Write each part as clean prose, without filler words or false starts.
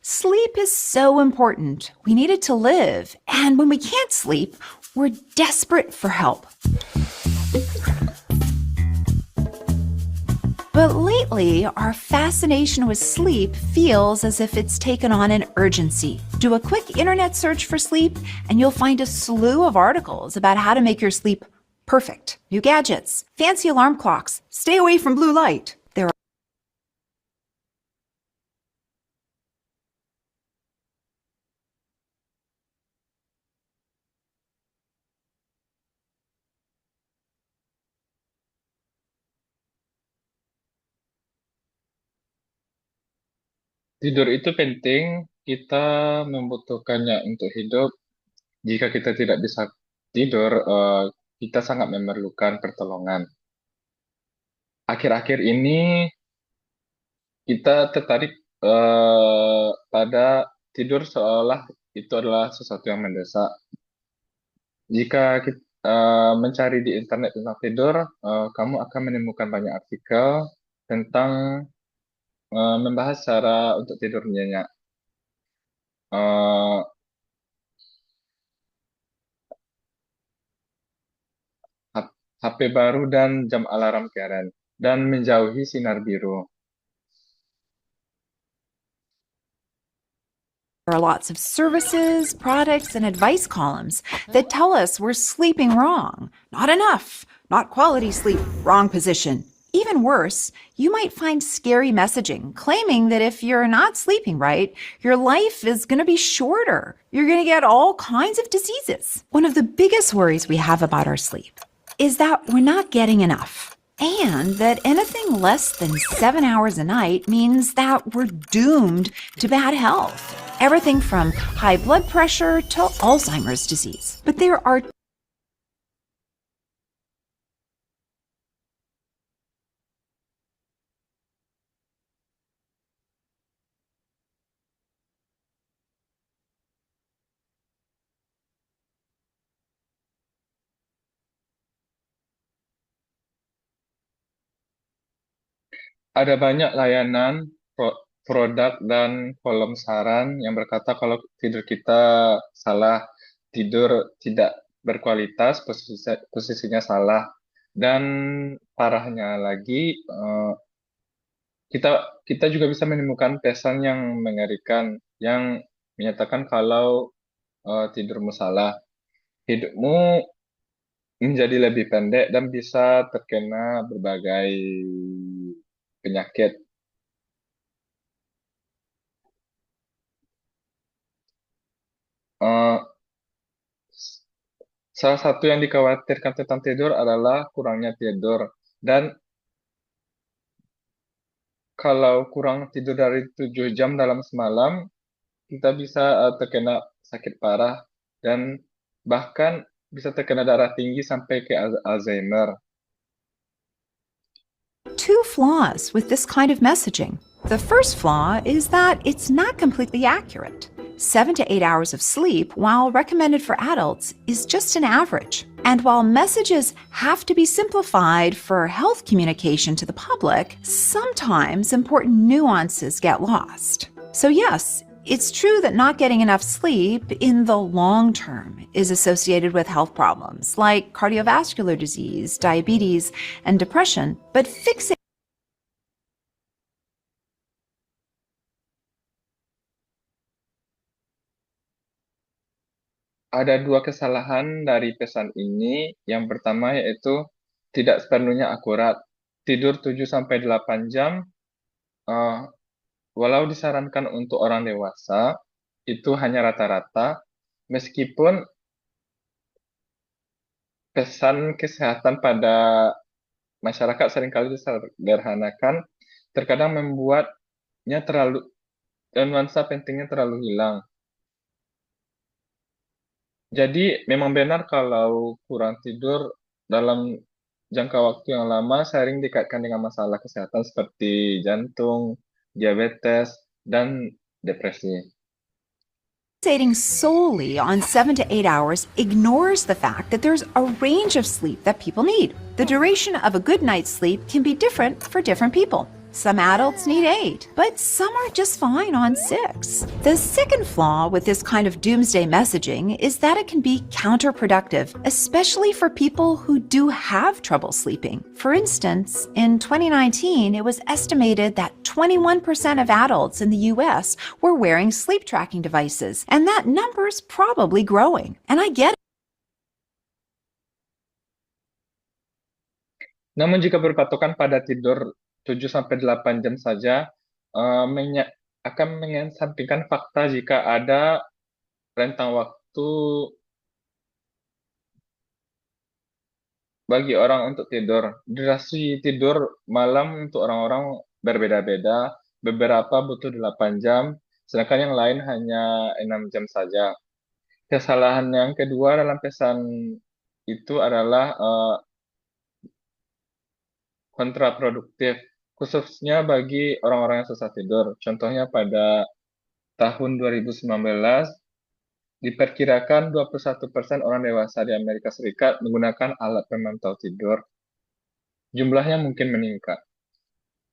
Sleep is so important. We need it to live. And when we can't sleep, we're desperate for help. But lately, our fascination with sleep feels as if it's taken on an urgency. Do a quick internet search for sleep, and you'll find a slew of articles about how to make your sleep perfect. New gadgets, fancy alarm clocks, stay away from blue light. There are Tidur itu penting, kita membutuhkannya untuk hidup. Jika kita tidak bisa tidur, kita sangat memerlukan pertolongan. Akhir-akhir ini kita tertarik pada tidur seolah itu adalah sesuatu yang mendesak. Jika kita mencari di internet tentang tidur, kamu akan menemukan banyak artikel tentang membahas cara untuk tidur nyenyak. Eh, HP baru dan jam alarm Karen, dan menjauhi sinar biru. lots of services, products, and advice columns that tell us we're sleeping wrong. Not enough, not quality sleep, wrong position. Even worse, you might find scary messaging claiming that if you're not sleeping right, your life is going to be shorter. You're going to get all kinds of diseases. One of the biggest worries we have about our sleep is that we're not getting enough. And that anything less than 7 hours a night means that we're doomed to bad health. Everything from high blood pressure to Alzheimer's disease. But there are Ada banyak layanan, produk, dan kolom saran yang berkata kalau tidur kita salah, tidur tidak berkualitas, posisinya salah. Dan parahnya lagi, kita kita juga bisa menemukan pesan yang mengerikan yang menyatakan kalau tidurmu salah, hidupmu menjadi lebih pendek dan bisa terkena berbagai penyakit. Eh, Salah satu yang dikhawatirkan tentang tidur adalah kurangnya tidur. Dan kalau kurang tidur dari 7 jam dalam semalam, kita bisa terkena sakit parah dan bahkan bisa terkena darah tinggi sampai ke Alzheimer. two flaws with this kind of messaging. The first flaw is that it's not completely accurate. 7 to 8 hours of sleep, while recommended for adults, is just an average. And while messages have to be simplified for health communication to the public, sometimes important nuances get lost. So, yes, it's true that not getting enough sleep in the long term is associated with health problems like cardiovascular disease, diabetes, and depression, but fixing Ada dua kesalahan dari pesan ini. Yang pertama yaitu tidak sepenuhnya akurat. Tidur 7 sampai 8 jam, eh, walau disarankan untuk orang dewasa, itu hanya rata-rata, meskipun pesan kesehatan pada masyarakat seringkali disederhanakan, terkadang membuatnya terlalu, dan nuansa pentingnya terlalu hilang. Jadi memang benar kalau kurang tidur dalam jangka waktu yang lama sering dikaitkan dengan masalah kesehatan seperti jantung, diabetes, dan depresi. fixating solely on 7 to 8 hours ignores the fact that there's a range of sleep that people need. The duration of a good night's sleep can be different for different people. Some adults need 8, but some are just fine on 6. The second flaw with this kind of doomsday messaging is that it can be counterproductive, especially for people who do have trouble sleeping. For instance, in 2019, it was estimated that 21% of adults in the US were wearing sleep tracking devices, and that number's probably growing. And I get it. Namun jika berpatokan pada tidur 7 sampai 8 jam saja, akan mengesampingkan fakta jika ada rentang waktu bagi orang untuk tidur. Durasi tidur malam untuk orang-orang berbeda-beda. Beberapa butuh 8 jam, sedangkan yang lain hanya 6 jam saja. Kesalahan yang kedua dalam pesan itu adalah kontraproduktif, khususnya bagi orang-orang yang susah tidur. Contohnya pada tahun 2019, diperkirakan 21% orang dewasa di Amerika Serikat menggunakan alat pemantau tidur. Jumlahnya mungkin meningkat.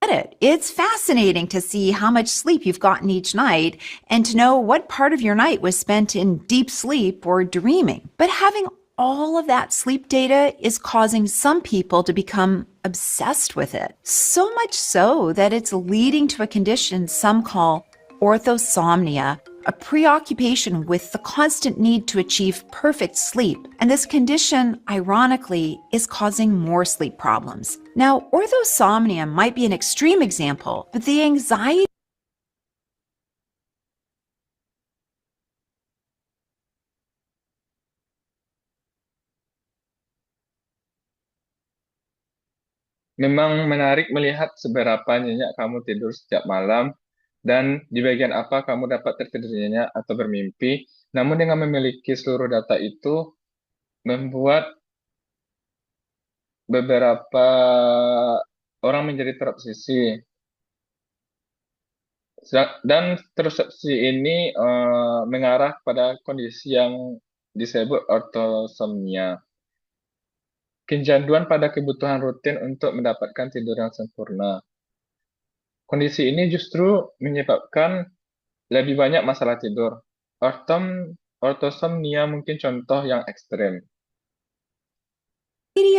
It. It's fascinating to see how much sleep you've gotten each night and to know what part of your night was spent in deep sleep or dreaming. But having all of that sleep data is causing some people to become obsessed with it. So much so that it's leading to a condition some call orthosomnia, a preoccupation with the constant need to achieve perfect sleep. And this condition, ironically, is causing more sleep problems. Now, orthosomnia might be an extreme example, but the anxiety Memang menarik melihat seberapa nyenyak kamu tidur setiap malam dan di bagian apa kamu dapat tertidur nyenyak atau bermimpi. Namun dengan memiliki seluruh data itu membuat beberapa orang menjadi terobsesi. Dan terobsesi ini mengarah pada kondisi yang disebut ortosomnia. Kecanduan pada kebutuhan rutin untuk mendapatkan tidur yang sempurna. Kondisi ini justru menyebabkan lebih banyak masalah tidur. Ortosomnia mungkin contoh yang ekstrem.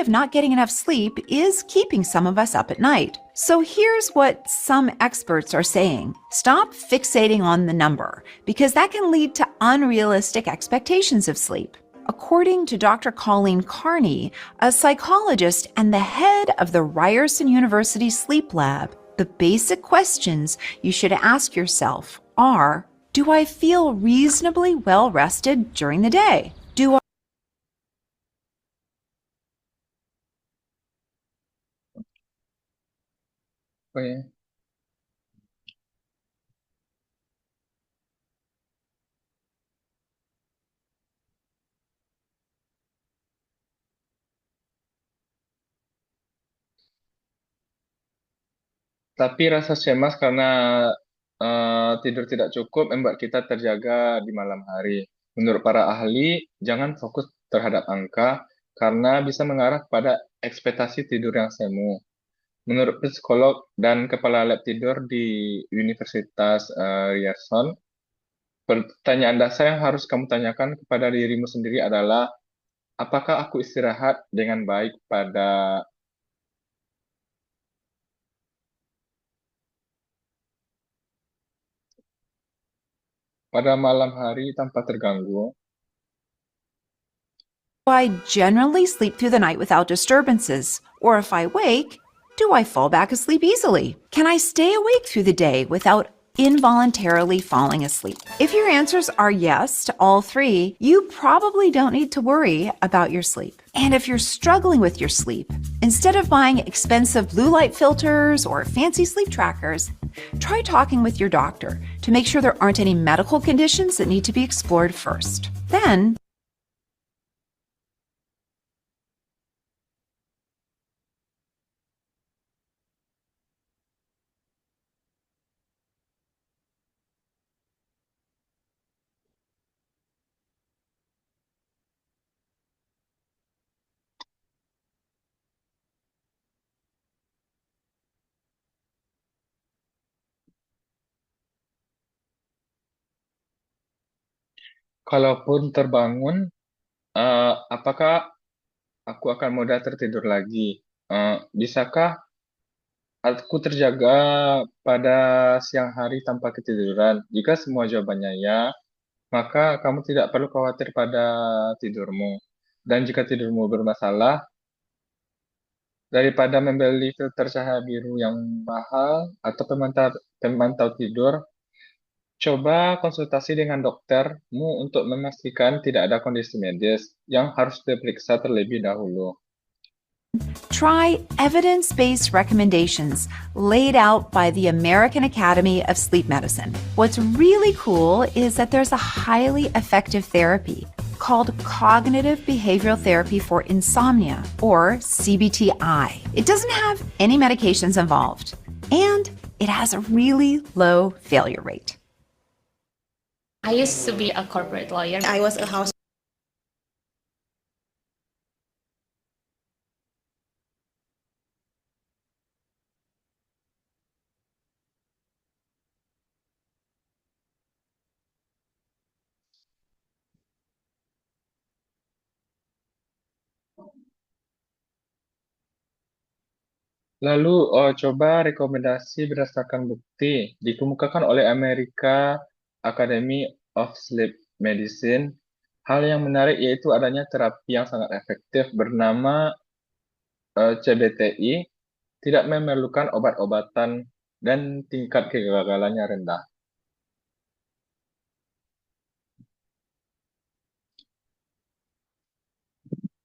of not getting enough sleep is keeping some of us up at night. So here's what some experts are saying. Stop fixating on the number, because that can lead to unrealistic expectations of sleep. According to Dr. Colleen Carney, a psychologist and the head of the Ryerson University Sleep Lab, the basic questions you should ask yourself are, do I feel reasonably well rested during the day? Do Oke. Tapi rasa cemas karena tidur tidak cukup membuat kita terjaga di malam hari. Menurut para ahli, jangan fokus terhadap angka karena bisa mengarah pada ekspektasi tidur yang semu. Menurut psikolog dan kepala lab tidur di Universitas Ryerson, pertanyaan dasar yang harus kamu tanyakan kepada dirimu sendiri adalah, apakah aku istirahat dengan baik pada malam hari tanpa terganggu? I generally sleep through the night without disturbances? Or if I wake, do I fall back asleep easily? Can I stay awake through the day without involuntarily falling asleep? If your answers are yes to all three, you probably don't need to worry about your sleep. And if you're struggling with your sleep, instead of buying expensive blue light filters or fancy sleep trackers, try talking with your doctor to make sure there aren't any medical conditions that need to be explored first. Then, Kalaupun terbangun, apakah aku akan mudah tertidur lagi? Bisakah aku terjaga pada siang hari tanpa ketiduran? Jika semua jawabannya ya, maka kamu tidak perlu khawatir pada tidurmu. Dan jika tidurmu bermasalah, daripada membeli filter cahaya biru yang mahal atau pemantau tidur, coba konsultasi dengan doktermu untuk memastikan tidak ada kondisi medis yang harus diperiksa terlebih dahulu. Try evidence based recommendations laid out by the American Academy of Sleep Medicine. What's really cool is that there's a highly effective therapy called cognitive behavioral therapy for insomnia, or CBTI. It doesn't have any medications involved, and it has a really low failure rate. I used to be a corporate lawyer. I was a house. Lalu, coba rekomendasi berdasarkan bukti dikemukakan oleh Amerika Academy of Sleep Medicine. Hal yang menarik yaitu adanya terapi yang sangat efektif bernama CBTI, tidak memerlukan obat-obatan dan tingkat kegagalannya rendah.